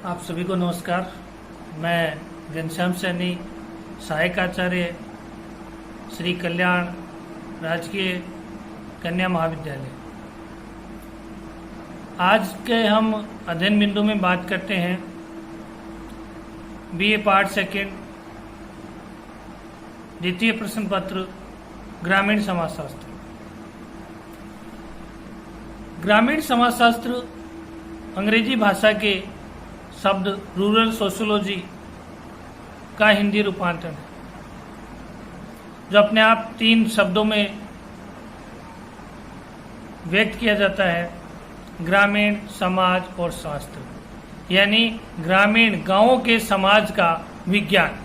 आप सभी को नमस्कार। मैं घनश्याम सैनी, सहायक आचार्य, श्री कल्याण राजकीय कन्या महाविद्यालय। आज के हम अध्ययन बिंदु में बात करते हैं बीए पार्ट सेकेंड, द्वितीय प्रश्न पत्र, ग्रामीण समाजशास्त्र। ग्रामीण समाजशास्त्र अंग्रेजी भाषा के शब्द रूरल सोशियोलॉजी का हिंदी रूपांतरण है, जो अपने आप 3 शब्दों में व्यक्त किया जाता है: ग्रामीण, समाज और शास्त्र, यानी ग्रामीण गांवों के समाज का विज्ञान।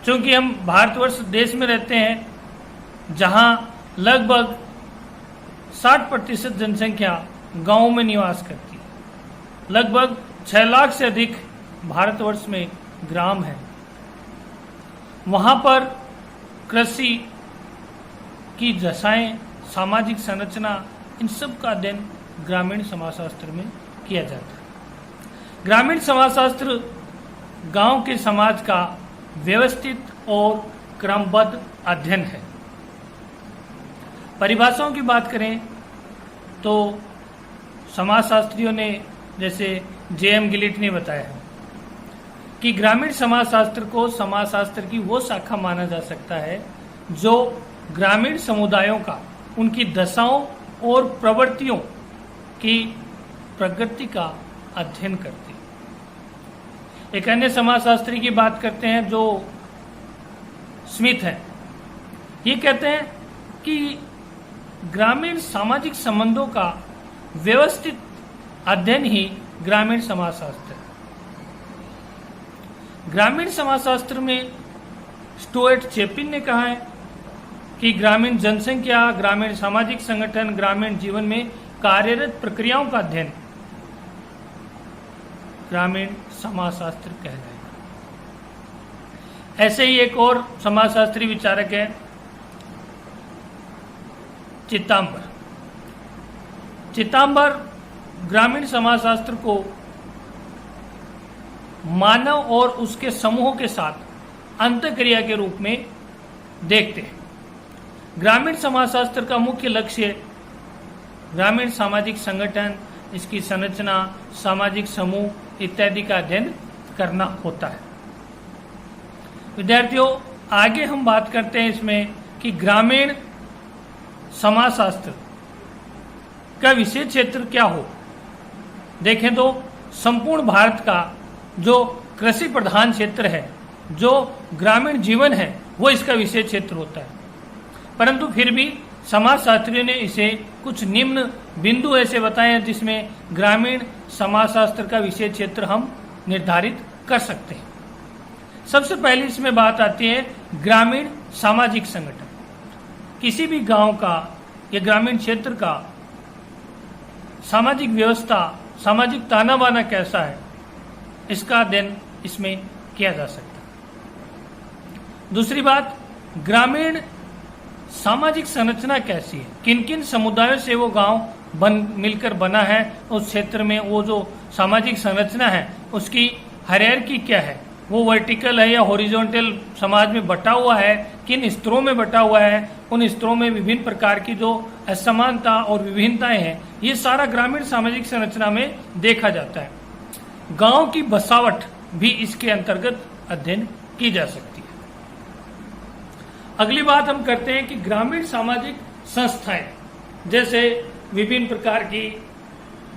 चूंकि हम भारतवर्ष देश में रहते हैं, जहां लगभग 60% जनसंख्या गांवों में निवास करती है, लगभग 6 लाख से अधिक भारतवर्ष में ग्राम है। वहां पर कृषि की दशाएं, सामाजिक संरचना, इन सब का अध्ययन ग्रामीण समाजशास्त्र में किया जाता है। ग्रामीण समाजशास्त्र गांव के समाज का व्यवस्थित और क्रमबद्ध अध्ययन है। परिभाषाओं की बात करें तो समाजशास्त्रियों ने, जैसे J.M. गिलिट ने बताया है कि ग्रामीण समाजशास्त्र को समाजशास्त्र की वो शाखा माना जा सकता है जो ग्रामीण समुदायों का, उनकी दशाओं और प्रवृत्तियों की प्रगति का अध्ययन करती है। एक अन्य समाजशास्त्री की बात करते हैं जो स्मिथ है। ये कहते हैं कि ग्रामीण सामाजिक संबंधों का व्यवस्थित अध्ययन ही ग्रामीण समाजशास्त्र है। ग्रामीण समाजशास्त्र में स्टुअर्ट चैप्लिन ने कहा है कि ग्रामीण जनसंख्या, ग्रामीण सामाजिक संगठन, ग्रामीण जीवन में कार्यरत प्रक्रियाओं का अध्ययन ग्रामीण समाजशास्त्र कहलाएगा। ऐसे ही एक और समाजशास्त्री विचारक है चित्तांबर ग्रामीण समाजशास्त्र को मानव और उसके समूहों के साथ अंतःक्रिया के रूप में देखते हैं। ग्रामीण समाजशास्त्र का मुख्य लक्ष्य ग्रामीण सामाजिक संगठन, इसकी संरचना, सामाजिक समूह इत्यादि का अध्ययन करना होता है। विद्यार्थियों, आगे हम बात करते हैं इसमें कि ग्रामीण समाजशास्त्र का विषय क्षेत्र क्या हो। देखें तो संपूर्ण भारत का जो कृषि प्रधान क्षेत्र है, जो ग्रामीण जीवन है, वो इसका विषय क्षेत्र होता है। परंतु फिर भी समाजशास्त्रियों ने इसे कुछ निम्न बिंदु ऐसे बताए हैं जिसमें ग्रामीण समाजशास्त्र का विषय क्षेत्र हम निर्धारित कर सकते हैं। सबसे पहले इसमें बात आती है ग्रामीण सामाजिक संगठन। किसी भी गांव का या ग्रामीण क्षेत्र का सामाजिक व्यवस्था, सामाजिक ताना बाना कैसा है, इसका अध्ययन इसमें किया जा सकता है। दूसरी बात, ग्रामीण सामाजिक संरचना कैसी है, किन किन समुदायों से वो गांव मिलकर बना है, उस क्षेत्र में वो जो सामाजिक संरचना है उसकी हायरार्की क्या है, वो वर्टिकल है या हॉरिजॉन्टल समाज में बटा हुआ है, किन स्तरों में बटा हुआ है, उन स्तरों में विभिन्न प्रकार की जो असमानता और विभिन्नताएं हैं, ये सारा ग्रामीण सामाजिक संरचना में देखा जाता है। गांव की बसावट भी इसके अंतर्गत अध्ययन की जा सकती है। अगली बात हम करते हैं कि ग्रामीण सामाजिक संस्थाएं, जैसे विभिन्न प्रकार की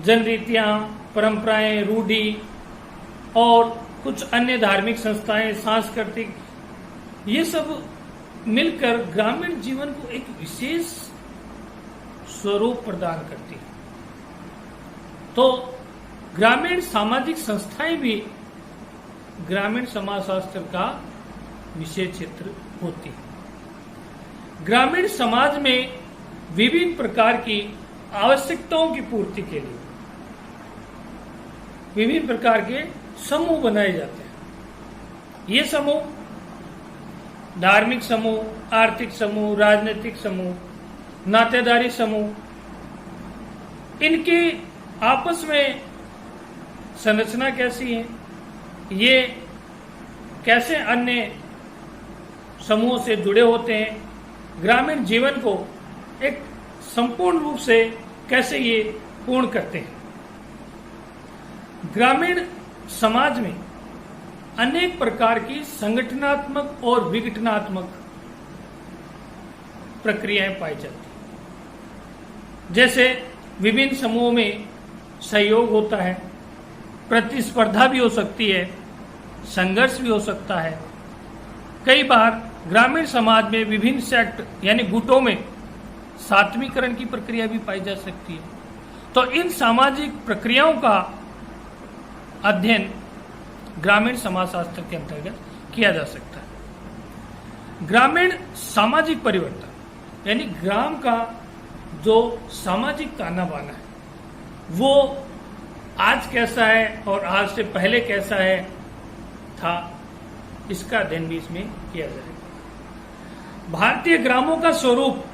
जनरीतियां, परंपराएं, रूढ़ी और कुछ अन्य धार्मिक संस्थाएं, सांस्कृतिक, ये सब मिलकर ग्रामीण जीवन को एक विशेष स्वरूप प्रदान करती है। तो ग्रामीण सामाजिक संस्थाएं भी ग्रामीण समाजशास्त्र का विषय क्षेत्र होती है। ग्रामीण समाज में विभिन्न प्रकार की आवश्यकताओं की पूर्ति के लिए विभिन्न प्रकार के समूह बनाए जाते हैं। ये समूह धार्मिक समूह, आर्थिक समूह, राजनीतिक समूह, नातेदारी समूह, इनके आपस में संरचना कैसी है, ये कैसे अन्य समूहों से जुड़े होते हैं, ग्रामीण जीवन को एक संपूर्ण रूप से कैसे ये पूर्ण करते हैं। ग्रामीण समाज में अनेक प्रकार की संगठनात्मक और विघटनात्मक प्रक्रियाएं पाई जाती हैं। जैसे विभिन्न समूहों में सहयोग होता है, प्रतिस्पर्धा भी हो सकती है, संघर्ष भी हो सकता है। कई बार ग्रामीण समाज में विभिन्न सेक्ट यानी गुटों में सात्वीकरण की प्रक्रिया भी पाई जा सकती है। तो इन सामाजिक प्रक्रियाओं का अध्ययन ग्रामीण समाजशास्त्र के अंतर्गत किया जा सकता है। ग्रामीण सामाजिक परिवर्तन यानी ग्राम का जो सामाजिक ताना बाना है वो आज कैसा है और आज से पहले कैसा है था, इसका अध्ययन भी इसमें किया जाएगा। भारतीय ग्रामों का स्वरूप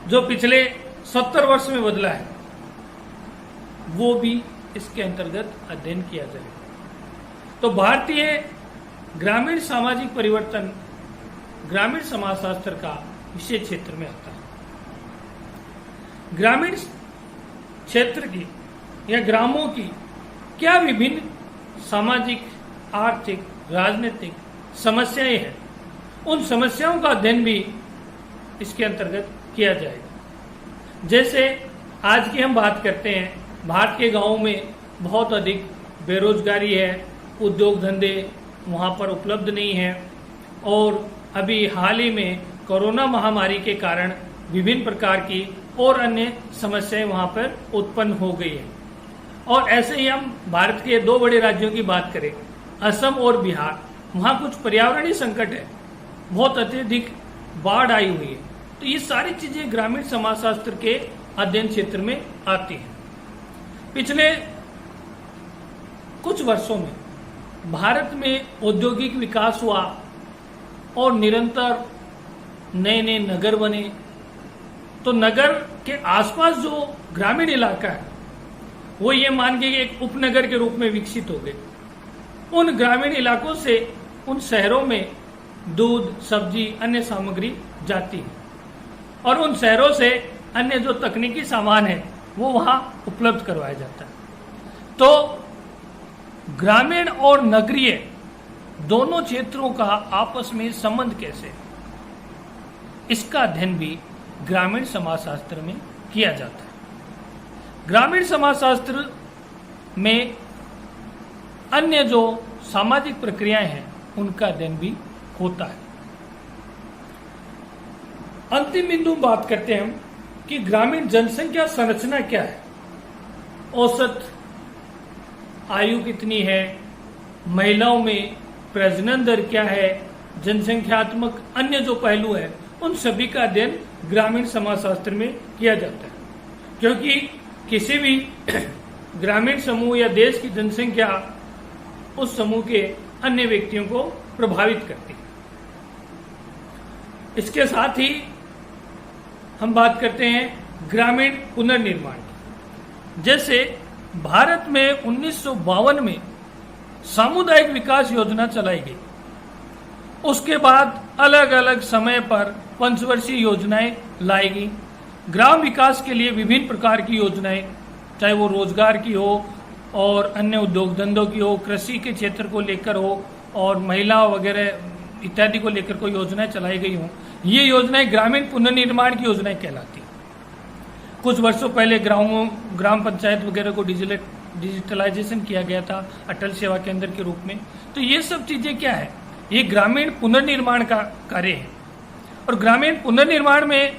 जो पिछले 70 वर्ष में बदला है वो भी इसके अंतर्गत अध्ययन किया जाएगा। तो भारतीय ग्रामीण सामाजिक परिवर्तन ग्रामीण समाजशास्त्र का विषय क्षेत्र में आता है। ग्रामीण क्षेत्र की या ग्रामों की क्या विभिन्न सामाजिक, आर्थिक, राजनीतिक समस्याएं हैं, उन समस्याओं का अध्ययन भी इसके अंतर्गत किया जाएगा। जैसे आज की हम बात करते हैं, भारत के गांवों में बहुत अधिक बेरोजगारी है, उद्योग धंधे वहां पर उपलब्ध नहीं है और अभी हाल ही में कोरोना महामारी के कारण विभिन्न प्रकार की और अन्य समस्याएं वहां पर उत्पन्न हो गई है। और ऐसे ही हम भारत के 2 बड़े राज्यों की बात करें, असम और बिहार, वहां कुछ पर्यावरणीय संकट है, बहुत अत्यधिक बाढ़ आई हुई है। तो ये सारी चीजें ग्रामीण समाजशास्त्र के अध्ययन क्षेत्र में आती हैं। पिछले कुछ वर्षों में भारत में औद्योगिक विकास हुआ और निरंतर नए नए नगर बने। तो नगर के आसपास जो ग्रामीण इलाका है वो ये मान के एक उपनगर के रूप में विकसित हो गए। उन ग्रामीण इलाकों से उन शहरों में दूध, सब्जी, अन्य सामग्री जाती है और उन शहरों से अन्य जो तकनीकी सामान है वो वहां उपलब्ध करवाया जाता है। तो ग्रामीण और नगरीय दोनों क्षेत्रों का आपस में संबंध कैसे, इसका अध्ययन भी ग्रामीण समाजशास्त्र में किया जाता है। ग्रामीण समाजशास्त्र में अन्य जो सामाजिक प्रक्रियाएं हैं उनका अध्ययन भी होता है। अंतिम बिंदु बात करते हैं हम कि ग्रामीण जनसंख्या संरचना क्या है, औसत आयु कितनी है, महिलाओं में प्रजनन दर क्या है, जनसंख्यात्मक अन्य जो पहलू है उन सभी का अध्ययन ग्रामीण समाजशास्त्र में किया जाता है। क्योंकि किसी भी ग्रामीण समूह या देश की जनसंख्या उस समूह के अन्य व्यक्तियों को प्रभावित करती है। इसके साथ ही हम बात करते हैं ग्रामीण पुनर्निर्माण की। जैसे भारत में 1952 में सामुदायिक विकास योजना चलाई गई। उसके बाद अलग अलग समय पर पंचवर्षीय योजनाएं लाई गई। ग्राम विकास के लिए विभिन्न प्रकार की योजनाएं, चाहे वो रोजगार की हो और अन्य उद्योग धंधों की हो, कृषि के क्षेत्र को लेकर हो और महिला वगैरह इत्यादि को लेकर कोई योजनाएं चलाई गई हों। ये योजनाएं ग्रामीण पुनर्निर्माण की योजनाएं कहलाती हैं। कुछ वर्षों पहले ग्राम पंचायत वगैरह को डिजिटलाइजेशन किया गया था अटल सेवा केंद्र के रूप में। तो ये सब चीजें क्या है, ये ग्रामीण पुनर्निर्माण का कार्य है। और ग्रामीण पुनर्निर्माण में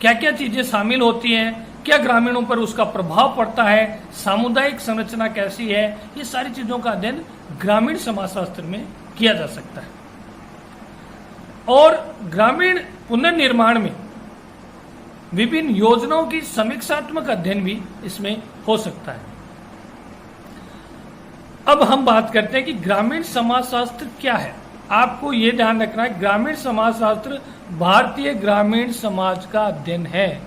क्या क्या चीजें शामिल होती हैं, क्या ग्रामीणों पर उसका प्रभाव पड़ता है, सामुदायिक संरचना कैसी है, ये सारी चीजों का अध्ययन ग्रामीण समाजशास्त्र में किया जा सकता है। और ग्रामीण पुनर्निर्माण में विभिन्न योजनाओं की समीक्षात्मक अध्ययन भी इसमें हो सकता है। अब हम बात करते हैं कि ग्रामीण समाजशास्त्र क्या है। आपको यह ध्यान रखना है, ग्रामीण समाजशास्त्र भारतीय ग्रामीण समाज का अध्ययन है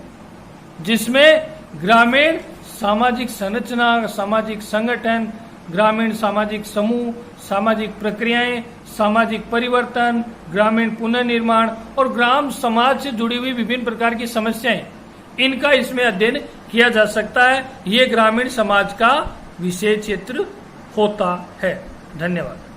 जिसमें ग्रामीण सामाजिक संरचना, सामाजिक संगठन, ग्रामीण सामाजिक समूह, सामाजिक प्रक्रियाएं, सामाजिक परिवर्तन, ग्रामीण पुनर्निर्माण और ग्राम समाज से जुड़ी हुई विभिन्न प्रकार की समस्याएं, इनका इसमें अध्ययन किया जा सकता है। ये ग्रामीण समाज का विषय क्षेत्र होता है। धन्यवाद।